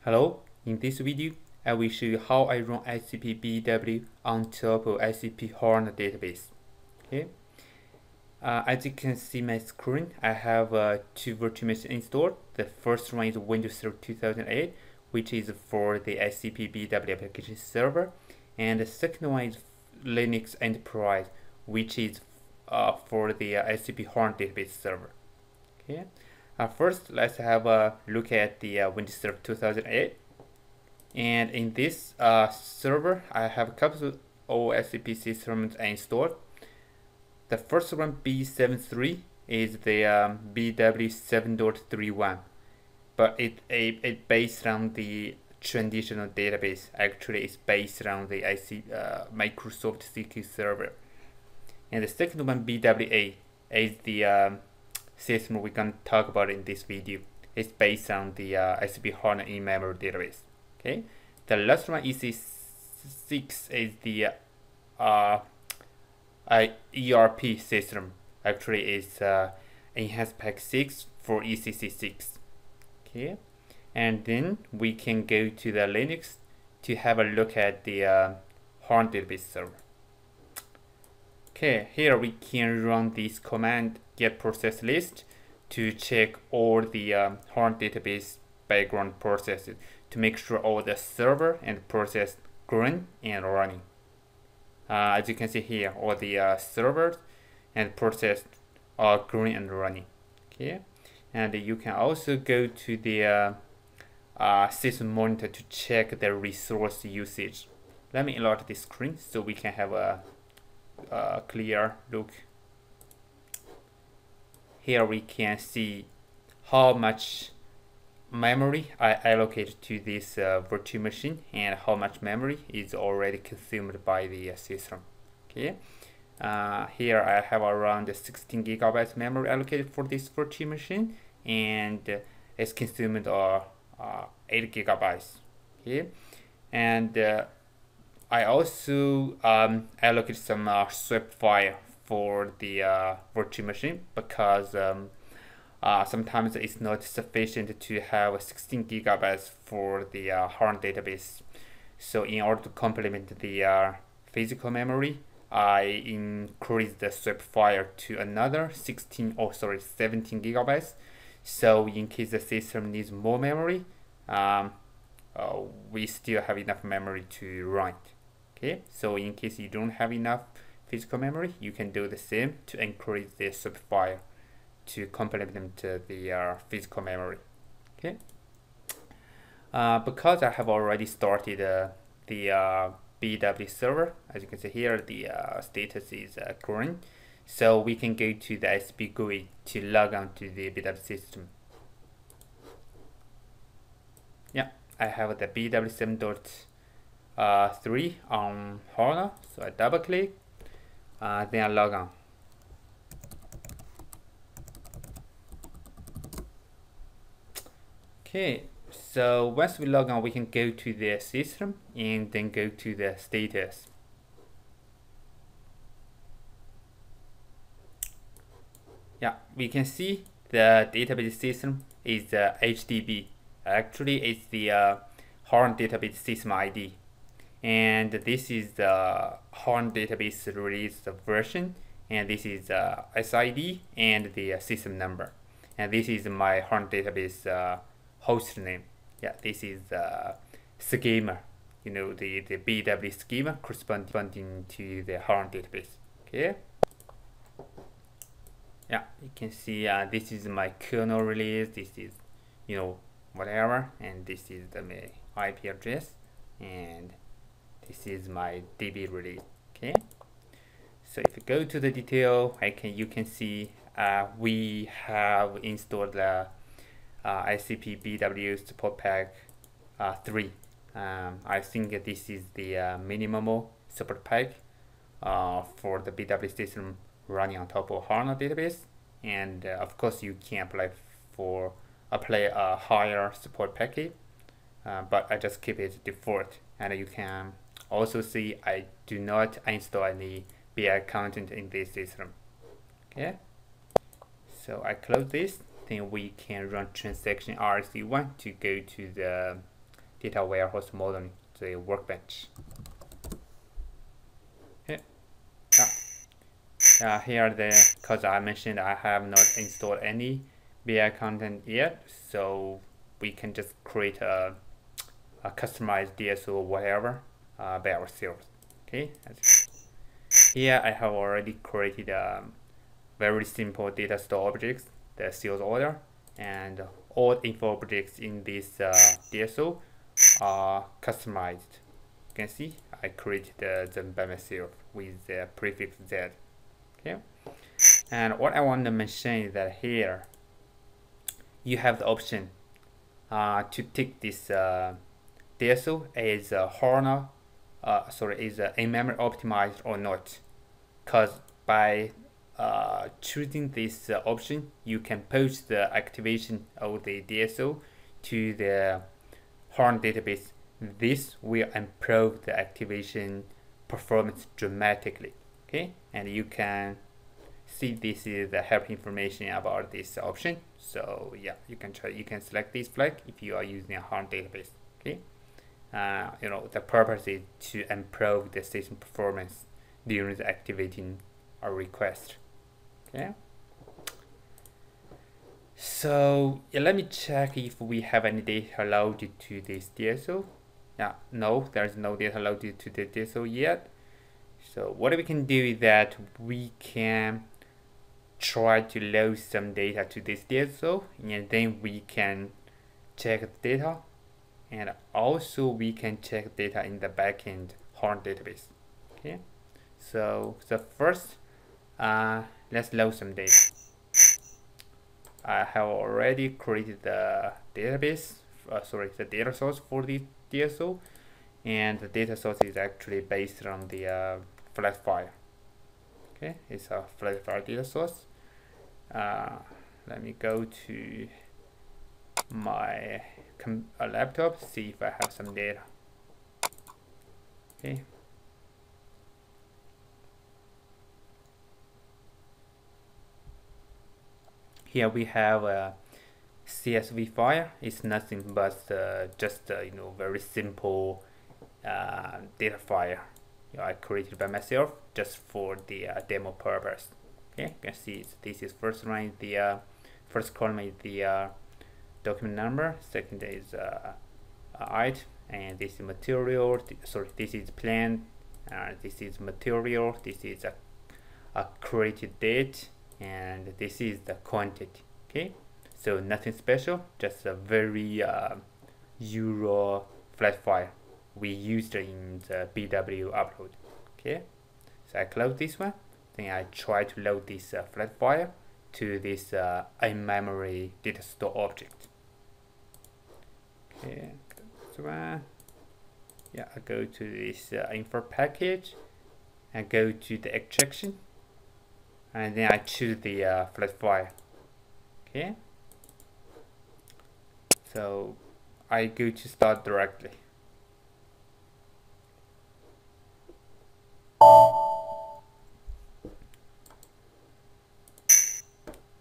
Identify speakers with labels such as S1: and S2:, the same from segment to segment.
S1: Hello, in this video, I will show you how I run SAP BW on top of SAP HANA database. Okay. As you can see my screen, I have two virtual machines installed. The first one is Windows Server 2008, which is for the SAP BW application server, and the second one is Linux Enterprise, which is for the SAP HANA database server. Okay. First, let's have a look at the Windows Server 2008. And in this server, I have a couple of SAP systems installed. The first one, B7.3, is the BW7.3 one, but it based on the traditional database. Actually, it's based on the Microsoft SQL Server. And the second one, BW8, is the system we're going to talk about in this video. It's based on the SAP HANA in-memory database. Okay, the last one, EC6, is the ERP system. Actually, it's enhanced pack 6 for ECC6. Okay, and then we can go to the Linux to have a look at the HANA database server. Okay, here we can run this command get process list to check all the HANA database background processes to make sure all the server and process green and running. As you can see here, all the servers and process are green and running. Okay, and you can also go to the system monitor to check the resource usage. Let me enlarge this screen so we can have a clear look. Here we can see how much memory I allocate to this virtual machine and how much memory is already consumed by the system. Okay, here I have around 16 gigabytes memory allocated for this virtual machine, and it's consumed 8 gigabytes. Okay, and I also allocate some swap file for the virtual machine because sometimes it's not sufficient to have 16 gigabytes for the HANA database. So in order to complement the physical memory, I increase the swap file to another 17 gigabytes. So in case the system needs more memory, we still have enough memory to run it. Okay, so in case you don't have enough physical memory, you can do the same to increase the swap file to complement the physical memory. Okay, because I have already started the BW server, as you can see here, the status is green. So we can go to the SAP GUI to log on to the BW system. Yeah, I have the BW7.3 on HANA, so I double click, then I log on. Okay, so once we log on, we can go to the system and then go to the status. Yeah, we can see the database system is HDB. Actually, it's the HANA database system ID, and this is the HANA database release version, and this is SID and the system number, and this is my HANA database host name. Yeah, this is schema, the BW schema corresponding to the HANA database. Okay. Yeah, you can see this is my kernel release. This is whatever, and this is my IP address, and this is my DB release. Okay, so if you go to the detail, you can see we have installed the SAP BW support pack 3. I think this is the minimal support pack for the BW system running on top of HANA database, and of course you can apply a higher support package, but I just keep it default. And you can also see I do not install any BI content in this system. Okay, so I close this. Then we can run transaction RC1 to go to the data warehouse modeling, the workbench. Okay. Here because I mentioned I have not installed any BI content yet, so we can just create a customized DSO or whatever by ourselves. Okay. Here I have already created very simple data store objects, the sales order, and all info objects in this DSO are customized. You can see I created them by myself with the prefix Z. Okay, and what I want to mention is that here you have the option to take this DSO as HANA, is in-memory optimized or not, because by choosing this option, you can push the activation of the DSO to the HANA database. This will improve the activation performance dramatically. Okay, and you can see this is the help information about this option. So yeah, you can select this flag if you are using a HANA database. Okay, the purpose is to improve the system performance during the activating a request. Okay, so yeah, let me check if we have any data loaded to this DSO. Yeah, no, there's no data loaded to the DSO yet. So what we can do is that we can try to load some data to this DSO, and then we can check the data, and also we can check data in the backend HANA database. Okay, so first let's load some data. I have already created the database, the data source for the DSO, and the data source is actually based on the flat file. Okay, it's a flat file data source. Let me go to my laptop, see if I have some data. Okay. Here we have a CSV file. It's nothing but just very simple data file I created by myself just for the demo purpose. Okay, you can see this is first line, the first column is the document number, second is item, and this is material. This is plan. This is material. This is a created date, and this is the quantity. Okay, so nothing special, just a very Euro flat file we used in the BW upload. Okay, so I close this one, then I try to load this flat file to this in-memory data store object. Okay, this one. Yeah, I go to this info package, I go to the extraction, and then I choose the flat file. Okay, so I go to start directly.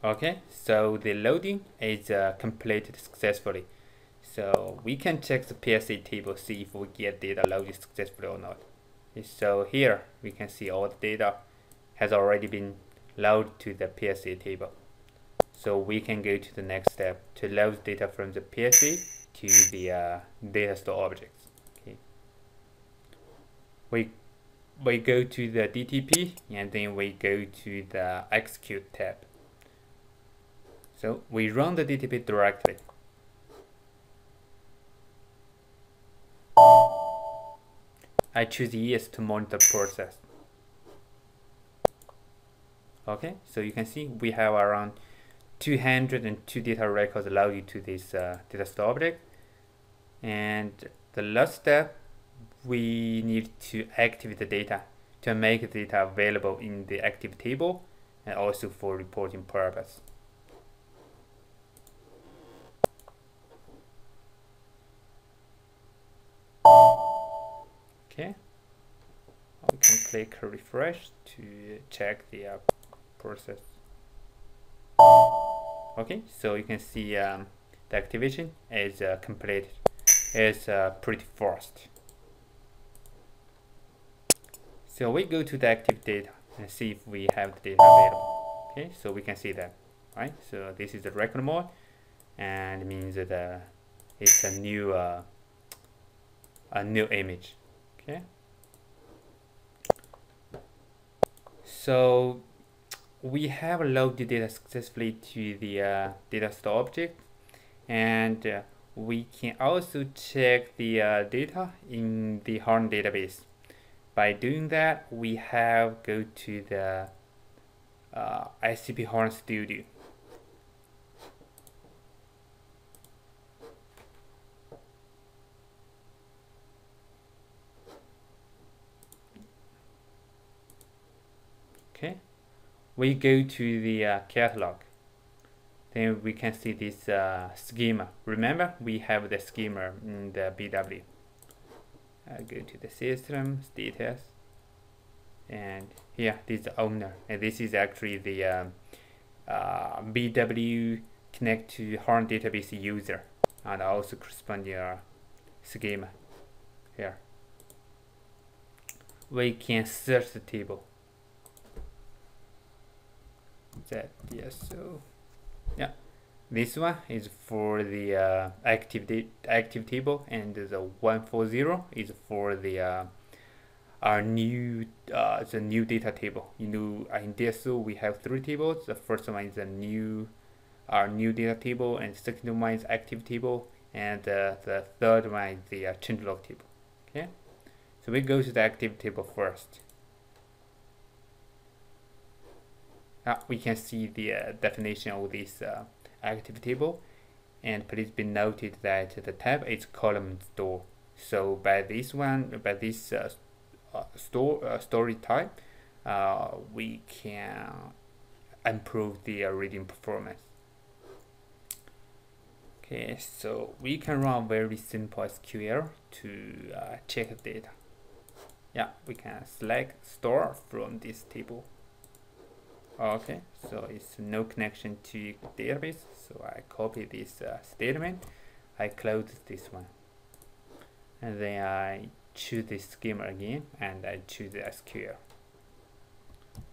S1: Okay, so the loading is completed successfully. So we can check the PSA table, see if we get data loaded successfully or not. So here we can see all the data has already been loaded to the PSA table. So we can go to the next step to load data from the PSA to the data store objects. Okay, we go to the DTP, and then we go to the execute tab. So we run the DTP directly. I choose yes to monitor process. Okay, so you can see we have around 202 data records loaded to this data store object. And the last step, we need to activate the data to make the data available in the active table and also for reporting purpose. Okay, we can click refresh to check the process. Okay, so you can see the activation is completed. is pretty fast. So we go to the active data and see if we have the data available. Okay, so we can see that, right? So this is the record mode, and it means that it's a new image. Okay. So we have loaded data successfully to the data store object, and we can also check the data in the HANA database. By doing that, we have go to the SAP HANA Studio. Okay, we go to the catalog. Then we can see this schema. Remember, we have the schema in the BW. I go to the system status, and here this is the owner, and this is actually the BW connect to HANA database user, and also corresponding schema here. We can search the table. So yeah, this one is for the active table, and the 140 is for the our new the new data table. You know, in DSO we have 3 tables. The first one is our new data table, and the second one is active table, and the third one is the changelog table. Okay, so we go to the active table first. We can see the definition of this active table, and please be noted that the tab is column store. So by this story type, we can improve the reading performance. Okay, so we can run very simple SQL to check the data. Yeah, we can select store from this table. Okay, so it's no connection to database, so I copy this statement, I close this one, and then I choose the schema again, and I choose the SQL.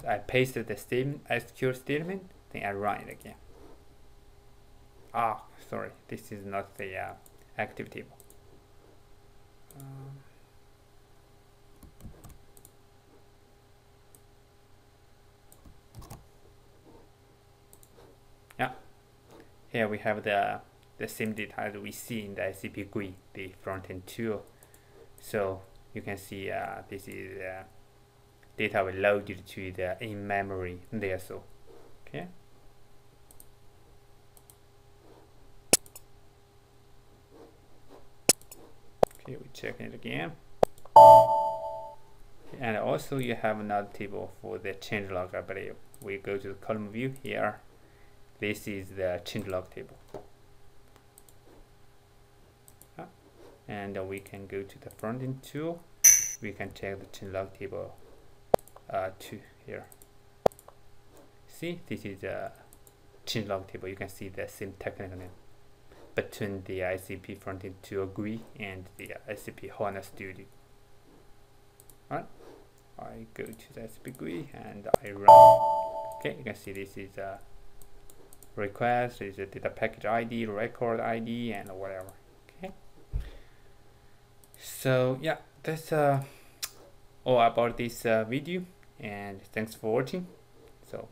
S1: So I pasted the SQL statement, then I run it again. Sorry, this is not the active table. Yeah, here we have the same data as we see in the SAP GUI, the front-end tool. So you can see this is data we loaded to the in-memory there. So okay. Okay, we check it again. And also you have another table for the changelog, I believe. We go to the column view here. This is the changelog table. And we can go to the front-end tool. We can check the changelog table to here. See, this is a changelog table. You can see the same technical name between the SAP front-end tool GUI and the SAP HANA Studio. Alright, I go to the SAP GUI and I run. Okay, you can see this is a request, is a data package ID, record ID, and whatever. Okay, so yeah, that's all about this video, and thanks for watching. So